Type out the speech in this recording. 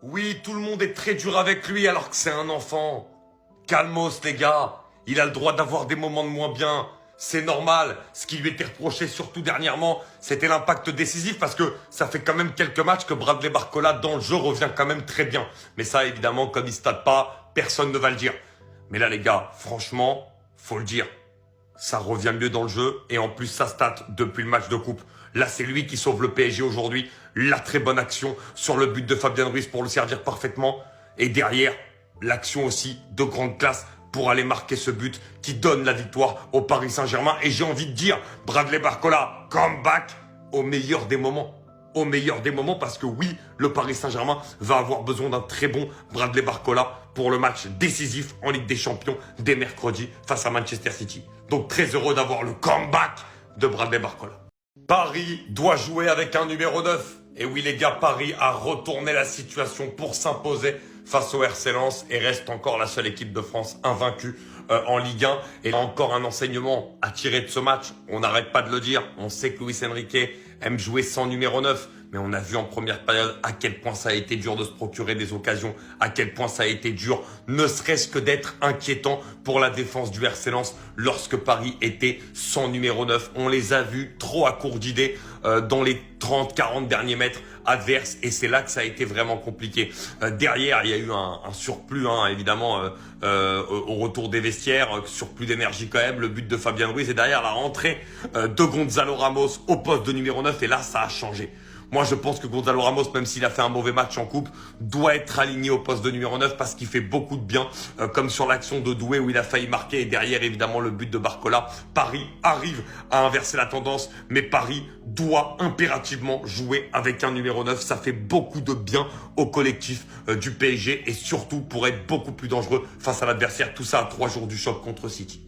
Oui, tout le monde est très dur avec lui alors que c'est un enfant. Calmos, les gars. Il a le droit d'avoir des moments de moins bien. C'est normal. Ce qui lui était reproché, surtout dernièrement, c'était l'impact décisif parce que ça fait quand même quelques matchs que Bradley Barcola, dans le jeu, revient quand même très bien. Mais ça, évidemment, comme il ne stade pas, personne ne va le dire. Mais là, les gars, franchement, faut le dire. Ça revient mieux dans le jeu et en plus ça stat depuis le match de coupe. Là c'est lui qui sauve le PSG aujourd'hui. La très bonne action sur le but de Fabien Ruiz pour le servir parfaitement. Et derrière, l'action aussi de grande classe pour aller marquer ce but qui donne la victoire au Paris Saint-Germain. Et j'ai envie de dire, Bradley Barcola, comeback au meilleur des moments. Au meilleur des moments parce que oui, le Paris Saint-Germain va avoir besoin d'un très bon Bradley Barcola pour le match décisif en Ligue des Champions dès mercredi face à Manchester City. Donc très heureux d'avoir le comeback de Bradley Barcola. Paris doit jouer avec un numéro 9. Et oui les gars, Paris a retourné la situation pour s'imposer face au RC Lens et reste encore la seule équipe de France invaincue en Ligue 1. Et encore un enseignement à tirer de ce match. On n'arrête pas de le dire. On sait que Luis Enrique aime jouer sans numéro 9. Mais on a vu en première période à quel point ça a été dur de se procurer des occasions, à quel point ça a été dur, ne serait-ce que d'être inquiétant pour la défense du RC Lens lorsque Paris était sans numéro 9. On les a vus trop à court d'idées dans les 30-40 derniers mètres adverses et c'est là que ça a été vraiment compliqué. Derrière, il y a eu un surplus, évidemment, au retour des vestiaires, surplus d'énergie quand même, le but de Fabien Ruiz et derrière la rentrée de Gonzalo Ramos au poste de numéro 9 et là, ça a changé. Moi, je pense que Gonzalo Ramos, même s'il a fait un mauvais match en coupe, doit être aligné au poste de numéro 9 parce qu'il fait beaucoup de bien, comme sur l'action de Doué où il a failli marquer et derrière, évidemment, le but de Barcola. Paris arrive à inverser la tendance, mais Paris doit impérativement jouer avec un numéro 9. Ça fait beaucoup de bien au collectif du PSG et surtout pour être beaucoup plus dangereux face à l'adversaire. Tout ça à 3 jours du choc contre City.